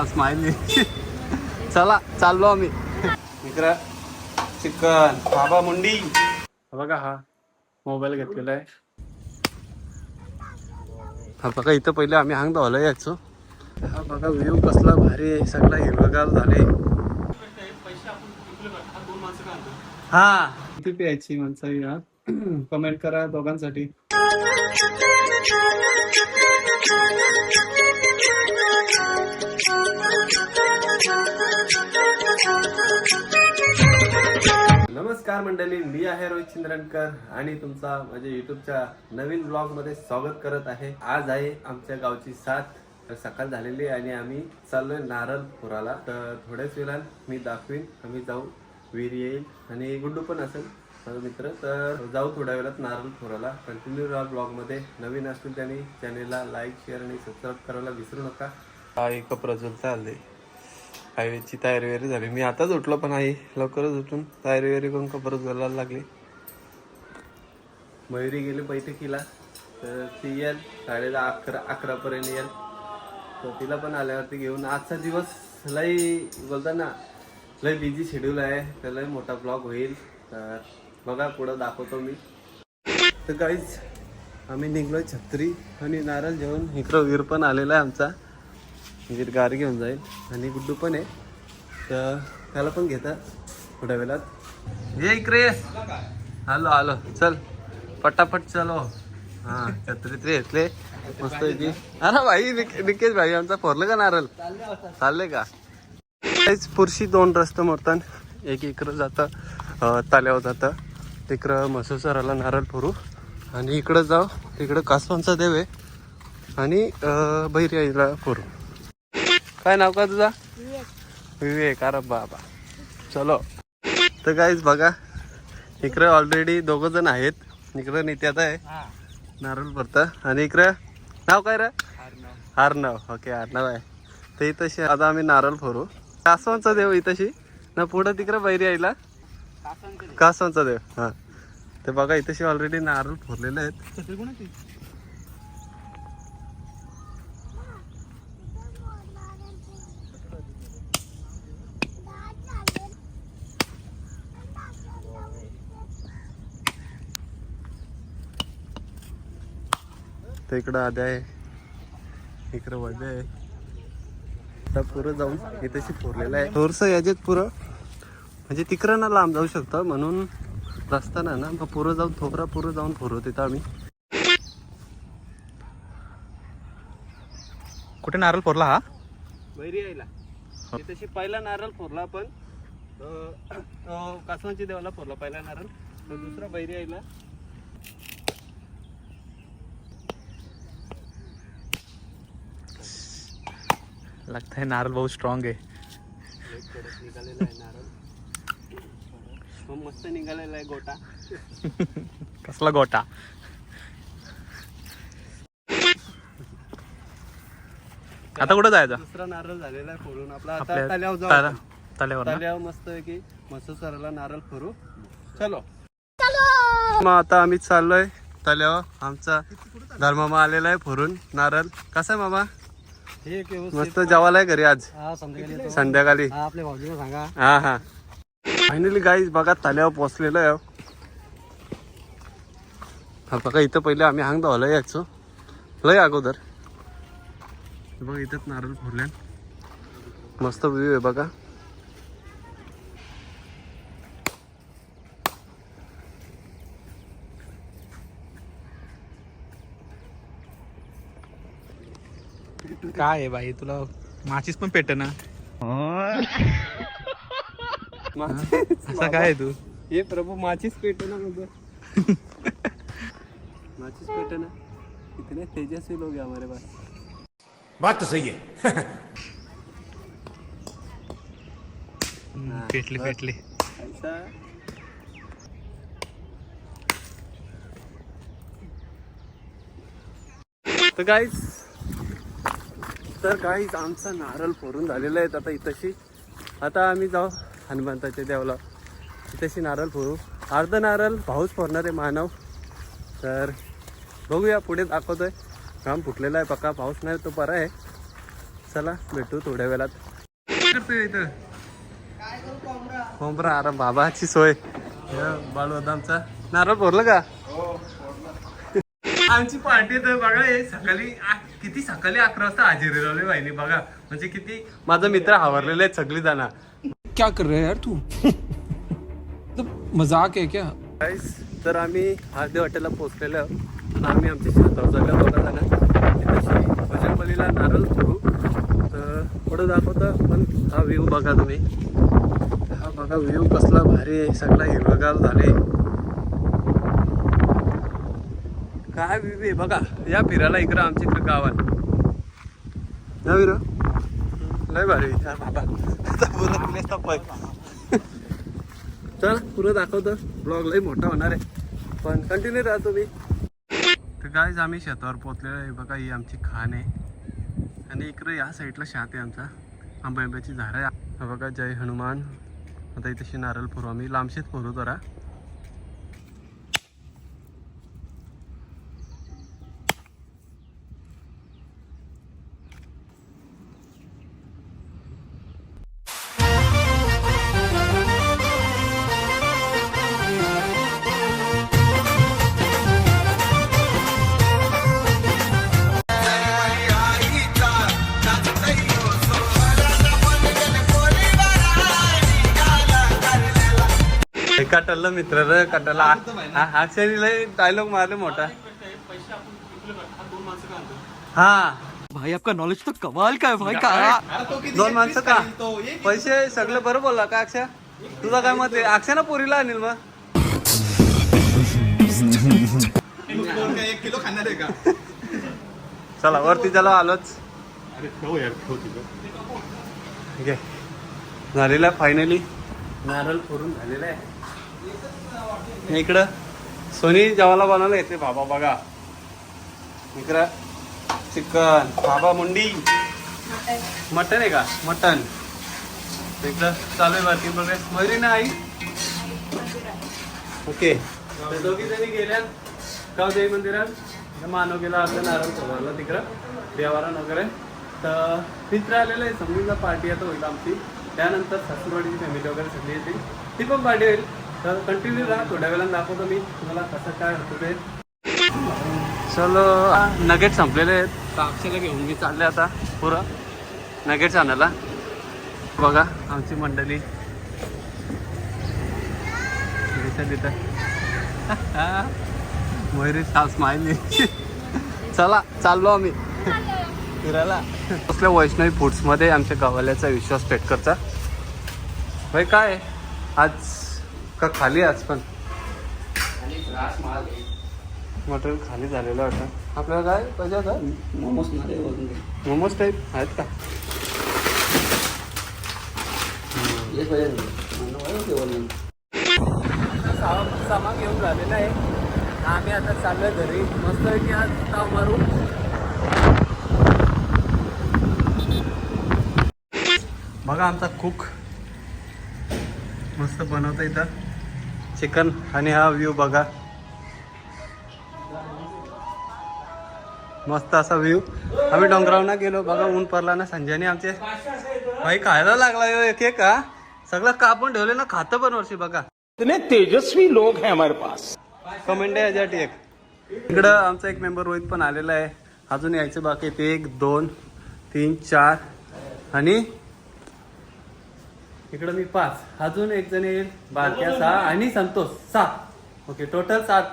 Smiley चला चाललो आम्ही मित्र. चिकन बाबा मुंडी बघा, हा मोबाईल घेतलेला आहे. हा बघा, इथं पहिले आम्ही हांग धावला यायचो. हा बघा व्ह्यू कसला भारी आहे, सगळा हिरवगार झाले. हा किती प्यायची माणसं कमेंट करा दोघांसाठी. नमस्कार मंडळी, मी आहे रोहित चिंद्रणकर आणि तुमचा माझ्या युट्यूबच्या नवीन ब्लॉग मध्ये स्वागत करत आहे. आज आहे आमच्या गावची 7 सकाळ झालेली आणि आम्ही चाललोय नारळ फोराला. तर थोड्याच वेळात मी दाखवीन, आम्ही जाऊ, वीर येईल आणि गुड्डू पण असेल मित्र. तर जाऊ थोड्या वेळात नारळ फोराला. कंटिन्यू राहा ब्लॉग मध्ये. नवीन असतील त्यांनी चॅनेलला लाईक, शेअर आणि सबस्क्राईब करायला विसरू नका. हा एक प्रज्वलता आले, हायवेची तयारी वगैरे झाली. मी आताच उठलो पण आहे लवकरच उठून तयारी वगैरे करून कपरच घालायला लागली. मयुरी गेली बैठकीला, तर ती येईल 11:30 पर्यंत येईल. तर तिला पण आल्यावरती घेऊन. आजचा दिवस लई बोलताना लय बिझी शेड्यूल आहे, तर लय मोठा ब्लॉग होईल. तर बघा पुढं दाखवतो मी. तर काहीच आम्ही निघलोय छत्री आणि नारळ घेऊन. इकडं वीर पण आलेला आहे आमचा, वीर गाडी घेऊन जाईल आणि गुड्डू पण आहे, तर त्याला पण घेतात थोड्या वेळात. ये इकडे, आलो आलो, चल पटापट चलो. हा छत्री तरी घेतले मस्त की. अरे भाई निकेश भाई आमचा फोरलं का नारळ? चालले का? पुरशी 2 रस्ते मोडतात. एक इकडं जातं ताल्यावर जातं, तिकडं मसूसराला नारळ फोरू आणि इकडं जाऊ, तिकडं कासवांचा देव आहे आणि बैरियाला फोरू. काय नाव का तुझा? विवेक. अरे बाबा चलो. तर काहीच बघा, इकडे ऑलरेडी 2 जण आहेत. इकडं नित्यात आहे नारळ भरता आणि इकडं नाव काय रे? अर्णव. ओके अर्णव आहे. तर इथंशी आता आम्ही नारळ फोरू. कासवांचा देव इथंशी ना, पुढं तिकडं बैरी आईला कासवांचा देव. हा ते बघा इथंशी ऑलरेडी नारळ फोरलेले आहेत. तर इकडं आद्या आहे, इकडं वड्या आहे. आता पुरं जाऊन इथेशी फोरलेलं आहे थोडंसं याच्यात पुरं, म्हणजे तिकडं ना लांब जाऊ शकतं म्हणून रस्ता ना मग पुरं जाऊन थोपरा पुरं जाऊन फोरू तिथं आम्ही. कुठे नारळ फोरला? हा बैरी यायला इथेशी पहिला नारळ फोरला आपण, कासवांची देवाला फोरला पहिला नारळ. तो दुसरा बैरी यायला. लगता है नारळ बहुत स्ट्रॉंग आहे. निघालेला आहे नारळ, मस्त निघालेला आहे गोटा. कसला गोटा? आता कुठं जायचं? दुसरा नारळ झालेला आहे फोडून आपला. आता आपल्या ताल्यावर जाऊ. ताल्यावर मस्त आहे की मस्त सराला नारळ फोरू. चलो मग आता आम्ही चाललोय ताल्यावर. आमचा धर्मामा आलेला आहे फोरून नारळ. कसा आहे मामा? मस्त जेवायला आहे घरी आज संध्याकाळी. हा हा फायनली गाईज बघा ताल्यावर पोचलेलो आहे. हा बघा इथं पहिले आम्ही हांग धावला यायचो लय अगोदर. बघा इथंच नारळ फोडल्या, मस्त व्ह्यू आहे बघा. काय आहे बाई, तुला माचीस पण पेट ना? असं काय तू? ये प्रभु माचीस पेटे ना मुझे. माचीस पेटे ना. इतने तेजस्वी लोग हैं हमारे पास. बात तो सही है. पेटली. ऐसा तर गाईज आमचा नारळ फोडून झालेला आहे आता इथंशी. आता आम्ही जाऊ हनुमंताच्या देवाला, इथंशी नारळ फोडू. अर्ध नारळ भाऊच फोडणार आहे मानव. तर बघूया पुढे दाखवतोय. काम फुटलेला आहे पक्का, पाऊस नाही तो बरा आहे. चला भेटू थोड्या वेळात. इथं कोंबरा, अरे बाबाची सोय. बाळू बदामचा नारळ फोरलं का? आमची पार्टी तर बघा हे सकाळी किती सकाळी 11 वाजता हजेरी लावली बाईने बघा. म्हणजे किती माझा मित्र आवरलेले आहेत सगळी जण. क्या कर रहे यार तू? मजाक आहे क्या? तर आम्ही हार्दे हॉटेलला पोहोचलेलो आहोत. आम्ही आमच्या शेतावर चाललो बघा जण तशी बजरंगबलीला नारळ फोडू. तर पुढं दाखवतं पण हा व्ह्यू बघा तुम्ही. हा बघा व्ह्यू कसला भारी आहे, सगळा हिरवगार झाले. काय व्ह्यू आहे बघा. या फिरायला इकडं आमच्या इकडं गावात ना विरो लय भारी. बाबा चल पुरं दाखवतं. ब्लॉग लय मोठा होणार आहे पण कंटिन्यू राहतो मी. तर गाईज आम्ही शेतावर पोहोचलेलो आहे बघा. ही आमची खाण आहे आणि इकडं या साईडला शात आहे आमचा. आंब्याची झाडं आहे. हा बघा जय हनुमान. आता इथेशी नारळ फोरू आम्ही. लांबशीत फोरू जरा. कटल मित्र रे कटला. अक्षरी लय डायलॉग मारले मोठा. हा भाई आपका नॉलेज तो कमाल का है भाई. का 2 माणसं का पैसे सगळं बरं बोलला का अक्षय? तुझा काय मत आहे? अक्षय ना पुरीला आणील मग. 1 किलो खाणार आहे का? चला वरती चला आलोच. घे झालेला फायनली नारळ फोडून झालेला आहे. इकडं सोनी जेवायला बनवलं येते बाबा बघा. इकडं चिकन बाबा मुंडी मटन आहे का? मटन इकडं चालू आहे वरती बघा. मयुरी ना आई ओके. तर दोघी जणी गेल्या गावदेवी मंदिरात. मानव गेला आपल्या नारळ फोडला तिकडं देवारण वगैरे. तर मित्र आलेलं आहे. समजूनचा पार्टी आता होईल आमची. त्यानंतर सासूरवाडीची फॅमिली वगैरे सगळी येतील. ती पण पार्टी होईल. तर कंटिन्यू राहा. थोड्या वेळानं दाखवतो मी तुम्हाला कसं काय होतं ते. चलो नगेट संपलेले आहेत. तर अक्षयला घेऊन मी चालले आता पुरं नगेट्स आणायला. बघा आमची मंडळी तिथं मयुरी स्माइल. चला चाललो आम्ही फिरायला. कसल्या वैष्णवी फूड्समध्ये आमच्या गावाल्याचा विश्वास पेटकरचा. भाई काय आज का खाली? आज पण मटेरियल खाली झालेलं वाटतं. आपल्याला काय पाहिजे होतं? मोमोज टाईप आहेत का? सामान घेऊन झालेलं आहे. आम्ही आता चाललोय घरी. मस्त की आज ताव मारू. बघा आमचा कुक मस्त बनवतो इथं चिकन. आणि हा व्ह्यू बघा मस्त असा व्ह्यू. आम्ही डोंगरावना गेलो बघा. ऊन पडला ना. संजयने आमचे भाई खायला लागला एक एक का सगळं कापून ठेवले ना. खातं पण वर्षी बघा. इतने तेजस्वी लोग हैं हमारे पास. कमेंट आहे याच्यासाठी एक. इकडं आमचा एक मेंबर रोहित पण आलेला आहे. अजून यायचे बाकी. 1 2 3 4 आणि इकडं मी 5. अजून एक जण येईल. बारक्या 6 आणि संतोष 7. Okay total 7.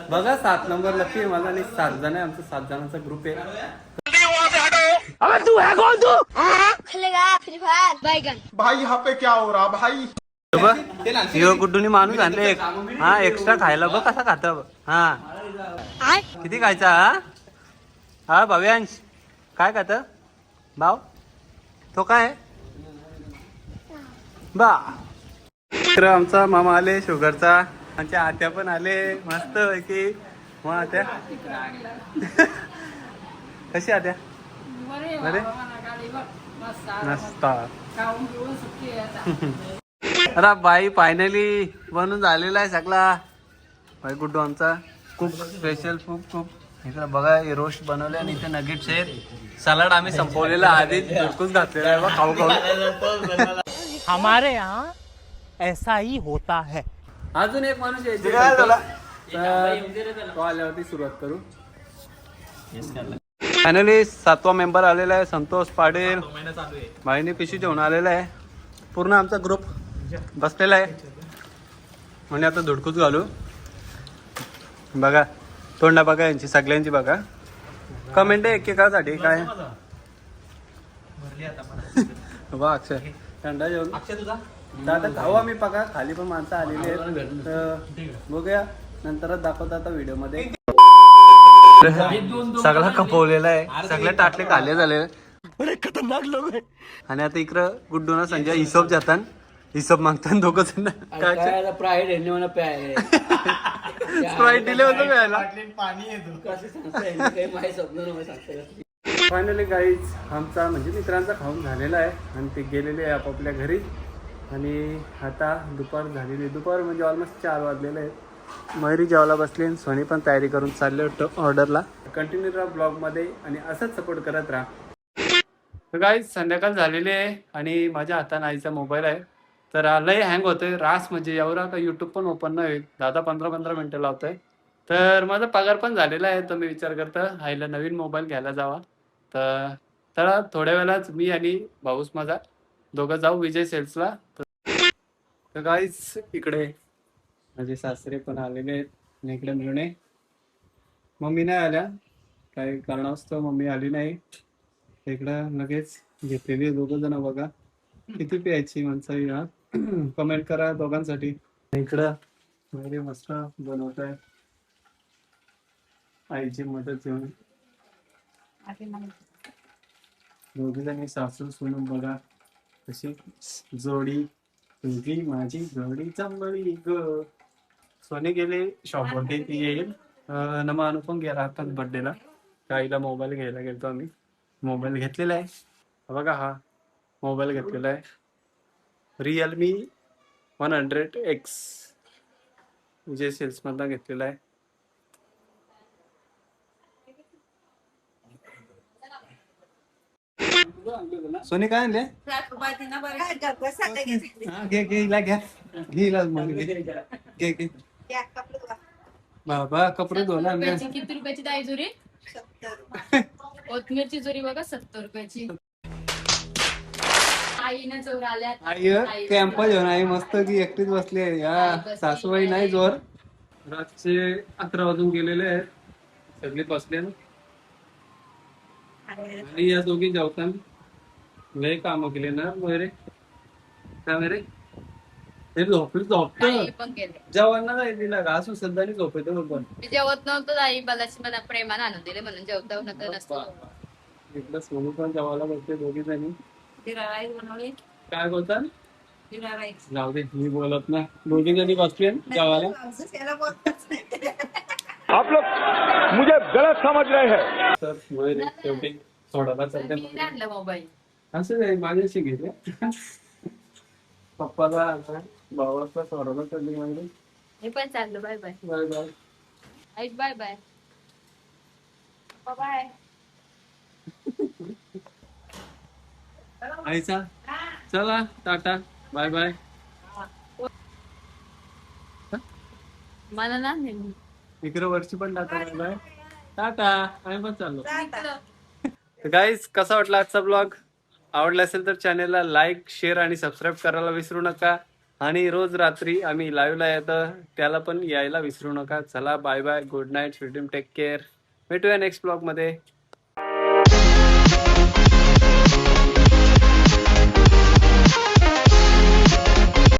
बघा 7 नंबर लकी आहे माझा. आणि 7 जण आहे. आमचा 7 जणांचा ग्रुप आहे. तू है कौन तू? खेलेगा फ्री फायर बैगन. भाई यहाँ पे क्या हो रहा भाई? हिरो गुड्डूनी माणूस आणले एक. हा एक्स्ट्रा खायला बघ कसा खात. हा किती खायचा? हा भव्यांश काय खात भाव? तो काय बा. तर आमचा मामा आले शुगरचा. आमच्या आत्या पण आले मस्त की. मग आत्या कशी आत्या? अरे नसता. अरे बाई फायनली बनून झालेला आहे सगळा. बाई गुड्डू आमचा खूप स्पेशल खूप खूप इकडे बघा हे रोस्ट बनवले आणि इथे नगेट्स आहेत. सलाड आम्ही संपवलेला आधी धुडकूस घातलेला आहे बघ खाऊ खाऊ. हमारे यहाँ ऐसा ही होता है. अजून एक माणूस यायचे तो आल्यावरती सुरुवात करू. फायनली 7वा मेंबर आलेला आहे संतोष पाटील. भाईने पिशी जेवण आलेला आहे. पूर्ण आमचा ग्रुप बसलेला आहे म्हणजे आता धुडकूच घालू. बघा तोंडा बघा यांची सगळ्यांची बघा. कमेंट आहे एकेकासाठी काय बा अक्षय थंडा जेवण आता खाऊ आम्ही बघा. खाली पण माणसं आलेली आहेत तर बघूया नंतरच दाखवतो आता व्हिडिओ मध्ये. सगळा खपवलेला आहे सगळे टाटले खाल्ले झाले खतरनाक लोक. आणि आता इकडं गुड्डूना संजय हिशोब जातात हिशोब मागतात दोघं जण. स्प्राईट दिले होते प्यायला. फायनली गाईज आमचा म्हणजे मित्रांचा खाऊन झालेला आहे आणि ते गेलेले आहे आपापल्या घरी. आणि आता दुपार झालेली दुपार म्हणजे ऑलमोस्ट 4 वाजलेले आहेत. मयुरी जेवायला बसली आणि सोनी पण तयारी करून चालले होतं ऑर्डरला. कंटिन्यू राहा ब्लॉगमध्ये आणि असंच सपोर्ट करत राहा. तर गाईज संध्याकाळ झालेली आहे आणि माझ्या हातात आईचा मोबाईल आहे तर लय हँग होतोय रास म्हणजे एवढा का यूट्यूब पण ओपन नाही होईल. 10-15 मिनटं लावतोय. तर माझा पगार पण झालेला आहे तर मी विचार करतो आईला नवीन मोबाईल घ्यायला जावा. तर चला थोड्या वेळाच मी आणि भाऊस माझा दोघं जाऊ विजय सेल्सला. तर गाईज इकडे माझे सासरे पण आलेले आहेत आणि इकडे मिळणे मम्मी नाही आल्या काही कारणास्तव मम्मी आली नाही. इकडं लगेच घेतलेली दोघं जण बघा किती प्यायची माणसं कमेंट करा दोघांसाठी. इकडं वगैरे मस्त बनवत आहे आईची मदत घेऊन. दोघी जणी सासू सुनून बघा कशी जोडी तुझी माझी जोडी चांगली ग. सोने गेले शॉपवरती ती येईल नमा अनुपम गेला आता बर्थडेला. आईला मोबाईल घ्यायला गेलतो आम्ही. मोबाईल घेतलेला आहे बघा हा मोबाईल घेतलेला आहे Realme 100X विजय सेल्स मधला घेतलेला आहे. सोनी काय आणले घे घे हिला घ्या घे हिला घे घे बाबा कपडे धुवायला आणले. किती रुपयाची डाळी जुरी? 70. कोथमीरची जुरी बघा 70 रुपयाची. आईने जोर आल्या. आई कॅम्प घेऊन आई मस्त की एकटीच बसली आहे. या सासूबाई नाही जोर. रातचे 11 वाजून गेलेले आहेत सगळे बसले ना आणि या दोघी जेवताना लय काम केले ना वगैरे काय वगैरे ते झोपतो आई पण केले. जेवण नाही दिला घासून सध्या झोपतो पण मी जेवत नव्हतो आई बलाची मला प्रेमानं आणून दिले म्हणून जेवता नका नसतो. इकडं सोनू पण जेवायला बसते दोघी जणी. जिरा राईस बनवली. काय बोलतात जिरा राईस. जाऊ दे मी बोलत ना. दोघी जणी बसले जेवायला. आप लोग मुझे गलत समझ रहे हैं. तर वगैरे शेवटी सोडायला चालते मी आणलं मोबाईल. असं नाही माझ्याशी घेतले पप्पाला भावाला सोडायला चालली म्हणजे. हे पण चाललं. Bye bye. Bye bye. आई बाय बाय. बाय. आईचा चला टाटा बाय बाय. मला ना इकडे वरची पण टाटा बाय बाय टाटा. आम्ही पण चाललो. गाईज कसा वाटला आजचा ब्लॉग? आवडला असेल तर चॅनेलला लाईक शेअर आणि सबस्क्राईब करायला विसरू नका. आणि रोज रात्री आम्ही लाईव्हला येतं त्याला पण यायला विसरू नका. चला bye bye good night sweet dream take care. भेटूया नेक्स्ट ब्लॉग मध्ये.